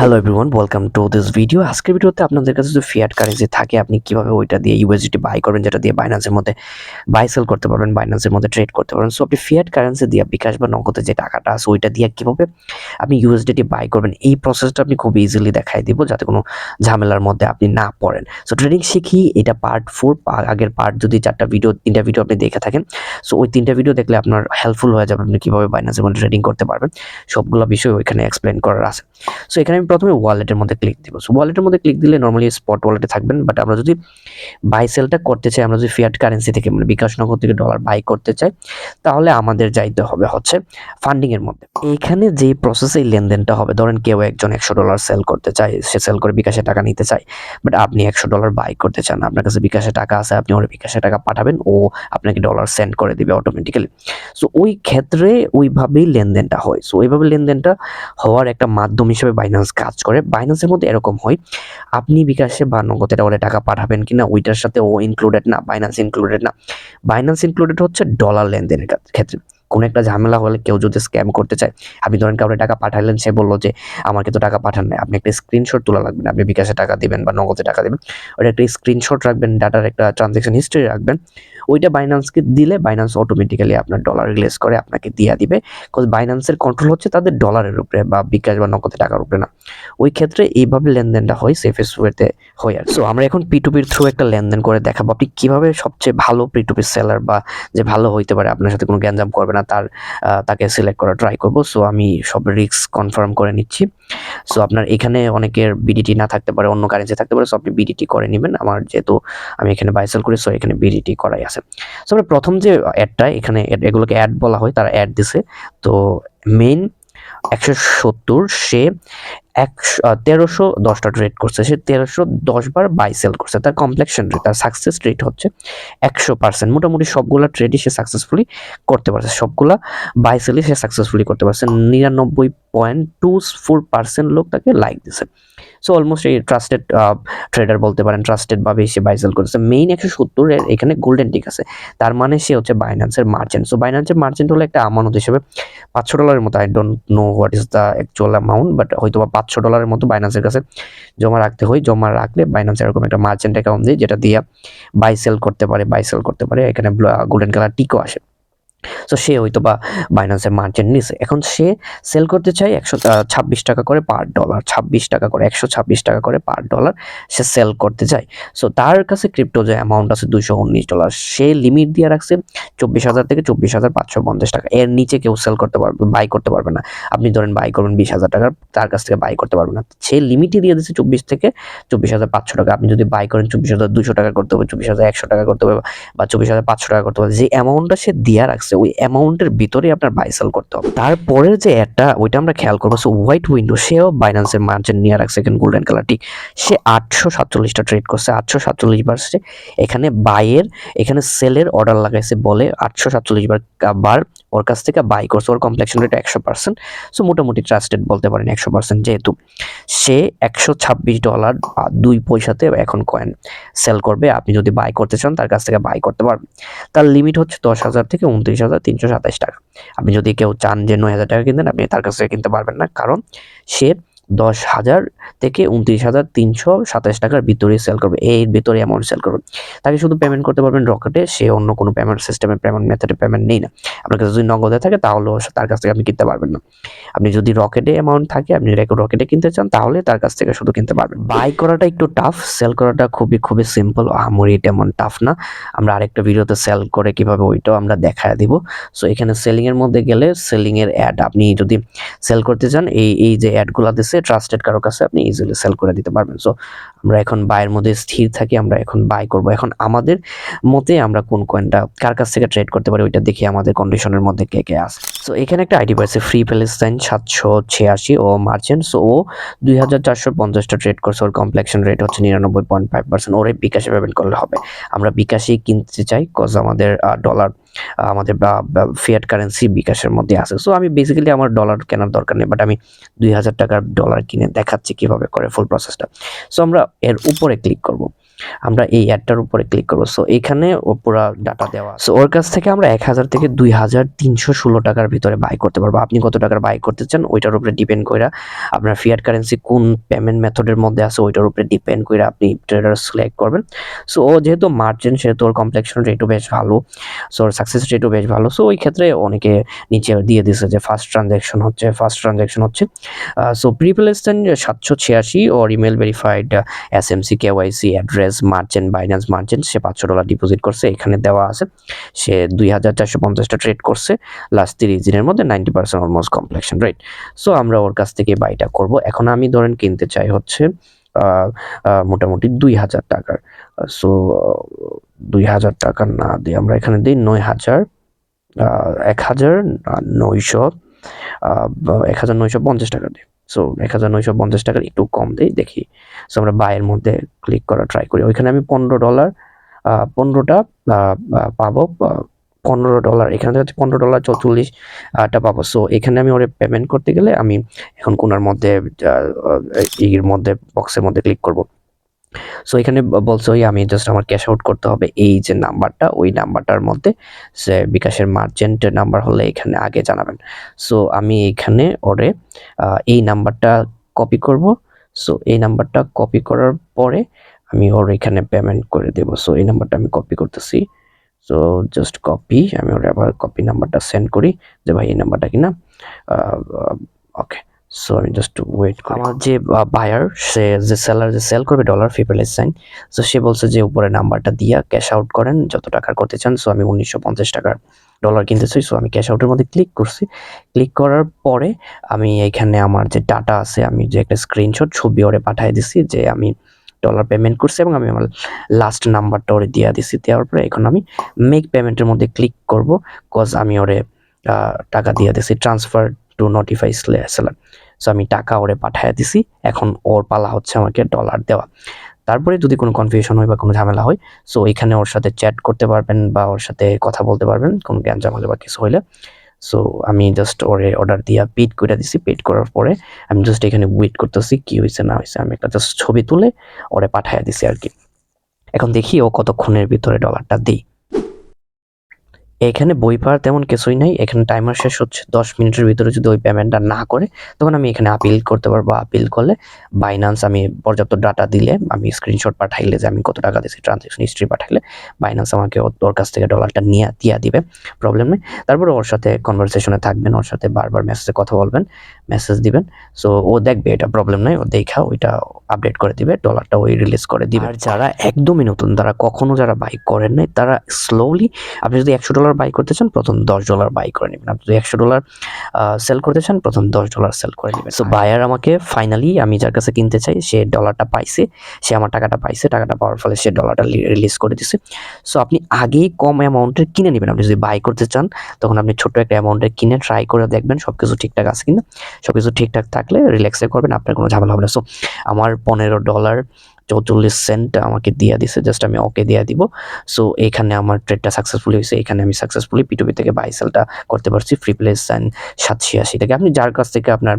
Hello everyone, welcome to this video. আজকের ভিডিওতে আপনাদের কাছে যদি ফিয়াট কারেন্সি থাকে আপনি কিভাবে ওইটা দিয়ে ইউএসডিটি বাই করবেন, যেটা দিয়ে বাইন্যান্সের মধ্যে বাই সেল করতে পারবেন, বাইন্যান্সের মধ্যে ট্রেড করতে পারবেন। সো আপনি ফিয়াট কারেন্সি দিয়ে বিকাশ বা নগদে যে টাকাটা আছে ওইটা দিয়ে কিভাবে আপনি ইউএসডিটি বাই করবেন এই প্রসেসটা আপনি খুব ইজিলি দেখাই দিব, যাতে কোনো ঝামেলার মধ্যে আপনি না পড়েন। সো ট্রেডিং শিখি, এটা পার্ট 4। আগের পার্ট যদি 4টা ভিডিও 3টা ভিডিও আপনি দেখে থাকেন, সো ওই 3টা ভিডিও দেখলে আপনার হেল্পফুল হয়ে যাবে আপনি কিভাবে বাইন্যান্সের মধ্যে ট্রেডিং করতে পারবেন। সবগুলো বিষয় ওইখানে এক্সপ্লেন করার আছে। সো এখানে আমি প্রথমে ওয়ালেটের মধ্যে ক্লিক দিব। সো ওয়ালেটের মধ্যে ক্লিক দিলে নরমালি স্পট ওয়ালেটে থাকবেন, বাট আমরা যদি বাই সেলটা করতে চাই, আমরা যদি ফিয়াট কারেন্সি থেকে মানে বিকাশ নগদ থেকে ডলার বাই করতে চাই, তাহলে আমাদের যাইতে হবে হচ্ছে ফান্ডিং এর মধ্যে। এইখানে যে প্রসেসে এই লেনদেনটা হবে, ধরেন কেউ একজন $100 সেল করতে চায়, সে সেল করে বিকাশে টাকা নিতে চায়, বাট আপনি $100 বাই করতে চান, আপনার কাছে বিকাশে টাকা আছে, আপনি ওর বিকাশে টাকা পাঠাবেন, ও আপনাকে ডলার সেন্ড করে দিবে অটোমেটিক্যালি। সো ওই ক্ষেত্রে ওইভাবেই লেনদেনটা হয়। সো ওইভাবে লেনদেনটা হওয়ার একটা মাধ্যম হিসেবে বাইন্যান্স কাজ করে। বাইন্যান্সের মধ্যে এরকম হয়, আপনি বিকাশে বা নগদে ওরে টাকা পাঠাবেন কিনা ওইটার সাথে ও ইনক্লুডেড না, বাইন্যান্স ইনক্লুডেড না। বাইন্যান্স ইনক্লুডেড হচ্ছে ডলার লেনদেনের ক্ষেত্রে। কোনো একটা ঝামেলা হলে, কেউ যদি স্ক্যাম করতে চায়, আপনি ধরেন কাউকে টাকা পাঠালেন, সে বললো যে আমাকে তো টাকা পাঠান নাই, আপনি একটা স্ক্রিনশট তোলা লাগবেন, আপনি বিকাশে টাকা দিবেন বা নগদে টাকা দিবেন, ওটা একটা স্ক্রিনশট রাখবেন, ডাটার একটা ট্রানজ্যাকশন হিস্ট্রি রাখবেন। ওইটা বাইন্যান্সকে দিলে বাইন্যান্স অটোমেটিক্যালি আপনার ডলার রিলিজ করে আপনাকে দিয়ে দিবে, বিকজ বাইন্যান্সের কন্ট্রোল হচ্ছে তাদের ডলারের উপরে বা বিকাশ বা নগদে টাকার উপরে না। ওই ক্ষেত্রে এইভাবে লেনদেনটা হয়, সেফেস্ট ওয়েতে হয়। আর সো আমরা এখন P2P থ্রু একটা লেনদেন করে দেখাবো আপনি কিভাবে সবচেয়ে ভালো P2P সেলার বা যে ভালো হইতে পারে, আপনার সাথে কোনো গ্যাঞ্জাম করবে না, তাকে সিলেক্ট করা ট্রাই করব। সো আমি সব রিস্ক কনফার্ম করে নিচ্ছি। সো আপনার এখানে অনেকের বিডিটি না থাকতে পারে, অন্য কারেন্সি থাকতে পারে, সো আপনি বিডিটি করে নেবেন। আমার যেহেতু আমি এখানে বাই সেল করি, সো এখানে বিডিটি করাই আছে। সো আমরা প্রথম যে অ্যাডটা, এখানে এগুলোকে অ্যাড বলা হয়, তারা অ্যাড দিছে। তো মেইন 170, সে 1310টা ট্রেড করছে, সে 1310 বার বাই সেল করছে, তার কমপ্লেকশন রেট, তার সাকসেস রেট হচ্ছে 100%। মোটামুটি সবগুলা ট্রেডই সে সাকসেসফুলি করতে পারছে, সবগুলা বাই সেলই সে সাকসেসফুলি করতে পারছে। 99.24% লোক তাকে লাইক দিছে। সো অলমোস্ট এই ট্রাস্টেড ট্রেডার বলতে পারেন, ট্রাস্টেড ভাবে সে বাই সেল করেছে। মেইন 170 এর এখানে গোল্ডেন টিক আছে, তার মানে সে হচ্ছে বাইন্যান্সের মার্চেন্ট। সো বাইন্যান্সের মার্চেন্ট হলো একটা আমানত হিসেবে $500 মতো, I don't know what is the actual amount, but হয়তো বা $500 মতো বাইন্যান্সের কাছে জমা রাখতে হয়। জমা রাখলে বাইন্যান্স এরকম একটা মার্চেন্ট অ্যাকাউন্ট দিয়ে, যেটা দিয়ে বাই সেল করতে পারে। এখানে গোল্ডেন কালার টিকও আসে। সো সে হয়তো বা বাইন্যান্সের মার্চেন্ট নিছে, এখন সে সেল করতে চায় 126 টাকা করে পার ডলার, 26 টাকা করে, 126 টাকা করে পার ডলার সে সেল করতে চায়। সো তার কাছে ক্রিপ্টো যে অ্যামাউন্ট আছে $219, সে লিমিট দিয়ে রাখছে 24,000 থেকে 24,550 টাকা। এর নিচে কেউ সেল করতে পারবে, বাই করতে পারবে না। আপনি ধরেন বাই করবেন 20,000 টাকার, তার কাছ থেকে বাই করতে পারবে না। সে লিমিটই দিয়ে দিচ্ছে 24 থেকে 24,500 টাকা। আপনি যদি বাই করেন 24,200 টাকা করতে হবে, 24,100 টাকা করতে হবে, বা 24,500 টাকা করতে হবে। যে অ্যামাউন্টটা সে দিয়ে রাখছে ওই অ্যামাউন্টের ভিতরে আপনার বাই সেল করতে হবে। তারপরের যে অ্যাডটা, ওইটা আমরা খেয়াল করবো। সো হোয়াইট উইন্ডো, সেও বাইন্যান্সের মার্চেন্ট নিয়ে রাখছে, এখানে গোল্ডেন কালারটি, সে 847টা ট্রেড করছে, 847 বার সে এখানে বাইয়ের, এখানে সেলের অর্ডার লাগাইছে বলে 847 বার ওর কাছ থেকে বাই করছে। ওর কমপ্লেকশন রেট 100%। সো মোটামুটি ট্রাস্টেড বলতে পারেন 100%, যেহেতু সে $126 2 পয়সাতে এখন কয়েন সেল করবে। আপনি যদি বাই করতে চান তার কাছ থেকে বাই করতে পারবেন। তার লিমিট হচ্ছে 10,000 থেকে 29,327 টাকা। আপনি যদি কেউ চান যে 9,000 টাকা কিনতেন, আপনি তার কাছ থেকে কিনতে পারবেন না, কারণ সে 10,000 থেকে 29,327 টাকার ভিতরে সেল করবে, এর ভিতরে অ্যামাউন্ট সেল করবে। তাকে শুধু পেমেন্ট করতে পারবেন রকেটে, সে অন্য কোনো পেমেন্ট সিস্টেমে, পেমেন্ট মেথডে পেমেন্ট নেই না। আপনার কাছে যদি নগদে থাকে তাহলেও তার কাছ থেকে আপনি কিনতে পারবেন না। আপনি যদি রকেটে অ্যামাউন্ট থাকে, আপনি রকেটে কিনতে চান, তাহলে তার কাছ থেকে শুধু কিনতে পারবেন। বাই করাটা একটু টাফ, সেল করাটা খুবই খুবই সিম্পল, আহামরি তেমন টাফ না। আমরা আরেকটা ভিডিওতে সেল করে কিভাবে ওইটাও আমরা দেখায় দিব। সো এখানে সেলিং এর মধ্যে গেলে, সেলিং এর অ্যাড, আপনি যদি সেল করতে চান, এই যে অ্যাডগুলো দিচ্ছে ট্রাস্টেড কারো কাছে, আপনি ইজিলি সেল করে দিতে পারবেন। সো আমরা এখন বাইয়ের মধ্যে স্থির থাকি, আমরা এখন বাই করব। এখন আমাদের মতে আমরা কোন কয়েনটা কার কাছ থেকে ট্রেড করতে পারি ওইটা দেখি আমাদের কন্ডিশনের মধ্যে কে কে আছে। সো এখানে একটা আইডি পাইছে, ফ্রি প্যালেস্টাইন 786, ও মার্চেন্ট। সো ও 2,450টা ট্রেড করছে, ওর কমপ্লেকশন রেট হচ্ছে 99.5%। ওরে বিকাশে পেমেন্ট করলে হবে। আমরা বিকাশেই কিনতে চাই, কজ আমাদের ডলার, আমাদের ফিয়াট কারেন্সি বিকাশের মধ্যে আছে। সো আমি বেসিক্যালি আমার ডলার কেনার দরকার নেই, বাট আমি 2,000 টাকার ডলার কিনে দেখাচ্ছি কিভাবে করে ফুল প্রসেসটা। সো আমরা এর উপরে ক্লিক করব। আমরা এই অ্যাডটার উপরে ক্লিক করবো। সো এখানে ও পুরা ডাটা দেওয়া। সো ওর কাছ থেকে আমরা 1000 থেকে 2316 টাকার ভিতরে বাই করতে পারবো। আপনি কত টাকার বাই করতে চান ওইটার উপরে ডিপেন্ড করে, আপনার ফিয়াট কারেন্সি কোন পেমেন্ট মেথডের মধ্যে আছে ওইটার উপরে ডিপেন্ড করে আপনি ট্রেডার সিলেক্ট করবেন। সো ও যেহেতু মার্চেন্ট সেহেতু ওর কমপ্লেকশন রেটও বেশ ভালো, সো ওর সাকসেস রেটও বেশ ভালো। সো ওই ক্ষেত্রে অনেকে নিচে দিয়ে দিছে যে ফার্স্ট ট্রানজ্যাকশন হচ্ছে। সো প্রিপ্লেসেন 786 ওর email verified SMC KYC address merchant Binance merchant, সে $500 ডিপোজিট করছে, এখানে দেওয়া আছে। সে 2450টা ট্রেড করছে লাস্ট 30 দিনের মধ্যে, 90% অলমোস্ট কমপ্লেকশন রাইট। সো আমরা ওর কাছ থেকে বাইটা করব। এখন আমি ধরেন কিনতে চাই হচ্ছে মোটামুটি 2000 টাকার। সো 2000 টাকার না দিয়ে আমরা এখানে দিই 9000, 1950 টাকা দিই। সো 1950 টাকার একটু কম দেই দেখি। সো আমরা বাইয়ের মধ্যে ক্লিক করা ট্রাই করি। ওইখানে আমি $15 15টা পাবো, $15 এখানে হচ্ছে $15.44 পাবো। সো এখানে আমি ওরে পেমেন্ট করতে গেলে আমি এখন কোনার মধ্যে এর মধ্যে বক্সের মধ্যে ক্লিক করব। সো এখানে বলছে ওই আমি জাস্ট আমার ক্যাশ আউট করতে হবে এই যে নাম্বারটা, ওই নাম্বারটার মধ্যে সে বিকাশের মার্চেন্ট নাম্বার হলে এখানে আগে জানাবেন। সো আমি এখানে ওরে এই নাম্বারটা কপি করব। সো এই নাম্বারটা কপি করার পরে আমি ওর এখানে পেমেন্ট করে দেব। সো এই নাম্বারটা আমি কপি করতেছি। সো জাস্ট কপি, আমি ওর আবার কপি নাম্বারটা সেন্ড করি যে ভাই এই নাম্বারটা কিনা। ওকে, সো আমি জাস্ট ওয়েট করি। আমার যে বায়ার সে যে সেলার যে সেল করবে ডলার ফিপ্রেস সাইন, সো সে বলছে যে উপরে নাম্বারটা দিয়া ক্যাশ আউট করেন যত টাকার করতে চান। সো আমি 1950 টাকার ডলার কিনতে চাই। সো আমি ক্যাশ আউটের মধ্যে ক্লিক করছি। ক্লিক করার পরে আমি এখানে আমার যে ডাটা আছে আমি যে একটা স্ক্রিনশট ছবি ওরে পাঠিয়ে দিছি যে আমি ডলার পেমেন্ট করছি এবং আমি আমার লাস্ট নাম্বারটা ওরে দিয়ে দিছি। দেওয়ার পরে এখন আমি মেক পেমেন্টের মধ্যে ক্লিক করব, কজ আমি ওরে টাকা দিয়ে দিছি transfer to notify seller. So আমি টাকা ওরে পাঠিয়ে দিছি, এখন ওর পালা হচ্ছে আমাকে ডলার দেওয়া। তারপরে যদি কোনো কনফিউশন হয় বা কোনো ঝামেলা হয়, সো এখানে ওর সাথে চ্যাট করতে পারবেন বা ওর সাথে কথা বলতে পারবেন কোনো জ্ঞান ঝামেলা বা কিছু হইলে। সো আমি জাস্ট ওরে অর্ডার দিয়া পেড করে দিছি। পেড করার পরে আমি জাস্ট এখানে ওয়েট করতেছি কি হয়েছে না হয়েছে। আমি একটা জাস্ট ছবি তুলে ওরে পাঠিয়ে দিছি আর কি। এখন দেখি ও কতক্ষণের ভিতরে ডলারটা দেই। এখানে বই পাওয়ার তেমন কিছুই নাই। এখানে টাইমার শেষ হচ্ছে 10 মিনিটের ভিতরে যদি ওই পেমেন্টটা না করে তখন আমি এখানে আপিল করতে পারবো। আপিল করলে বাইন্যান্স আমি পর্যাপ্ত ডাটা দিলে, আমি স্ক্রিনশট পাঠাইলে যে আমি কত টাকা দিয়েছি ট্রানজ্যাকশন হিস্ট্রি পাঠাইলে বাইন্যান্স আমাকে ওর কাছ থেকে ডলারটা নিয়ে দিয়া দিবে, প্রবলেম নেই। তারপরে ওর সাথে কনভারসেশনে থাকবেন, ওর সাথে বারবার মেসেজে কথা বলবেন, মেসেজ দিবেন। সো ও দেখবে, এটা প্রবলেম নাই, ও দেখা ওইটা আপডেট করে দিবে, ডলারটা ওই রিলিজ করে দিবে। আর যারা একদমই নতুন, তারা কখনো যারা বাই করেন নাই, তারা স্লোলি, আপনি যদি $100 বাই করতে চান প্রথম $10 বাই করে নেবেন। আপনি যদি $100 সেল করতে চান প্রথম $10 সেল করে নেবেন। সো বায়ার আমাকে ফাইনালি, আমি যার কাছে কিনতে চাই সে ডলারটা পাইছে, সে আমার টাকাটা পাইছে, টাকাটা পাওয়ার ফলে সে ডলারটা রিলিজ করে দিছে। সো আপনি আগেই কম অ্যামাউন্টের কিনে নেবেন। আপনি যদি বাই করতে চান তখন আপনি ছোট্ট একটা অ্যামাউন্টের কিনে ট্রাই করে দেখবেন সবকিছু ঠিকঠাক আছে কিনা। সবকিছু ঠিকঠাক থাকলে রিল্যাক্সে করবেন, আপনার কোনো ঝামেলা হবে না। সো আমার $15.44 আমাকে দিয়ে দিছে, জাস্ট আমি ওকে দিয়ে দিব। সো এখানে আমার ট্রেডটা সাকসেসফুলি হয়েছে। এখানে আমি সাকসেসফুলি P2P থেকে বাই সেলটা করতে পারছি। ফ্রি প্লেস সাইন 786 থেকে। আপনি যার কাছ থেকে আপনার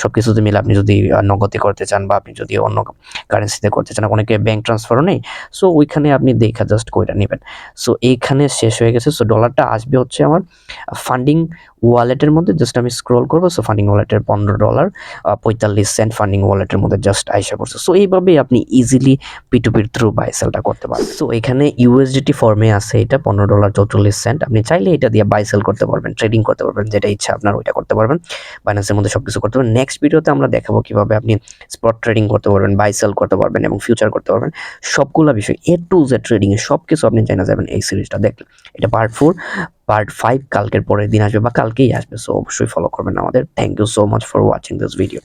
সবকিছুতে মিলে আপনি যদি নগদে করতে চান বা আপনি যদি অন্য কারেন্সিতে করতে চান, অনেকে ব্যাংক ট্রান্সফারও নেই, সো ওইখানে আপনি দেখা জাস্ট কইরা নেবেন। সো এইখানে শেষ হয়ে গেছে। সো ডলারটা আসবে হচ্ছে আমার ফান্ডিং ওয়ালেটের মধ্যে, জাস্ট আমি স্ক্রল করবো। সো ফান্ডিং ওয়ালেটের $15.45 ফান্ডিং ওয়ালেটের মধ্যে জাস্ট আইসা করছে। সো এইভাবেই আপনি ইজিলি P2P থ্রু বাই সেলটা করতে পারবেন। সো এখানে USDT ফর্মে আছে এটা $15.44। আপনি চাইলে এটা দিয়ে বাই সেল করতে পারবেন, ট্রেডিং করতে পারবেন, যেটা ইচ্ছা আপনার ওইটা করতে পারবেন। বাইন্যান্সের মধ্যে সবকিছু করতে পারবেন। নেক্সট ভিডিওতে আমরা দেখাবো কিভাবে আপনি স্পট ট্রেডিং করতে পারবেন, বাই সেল করতে পারবেন এবং ফিউচার করতে পারবেন। সবগুলো বিষয় A to Z ট্রেডিং এর সবকিছু আপনি জানা যাবেন এই সিরিজটা দেখলে। এটা পার্ট 4, পার্ট 5 কালকের পরের দিন আসবে বা কালকেই আসবে। সো অবশ্যই ফলো করবেন আমাদের। Thank you so much for watching this video.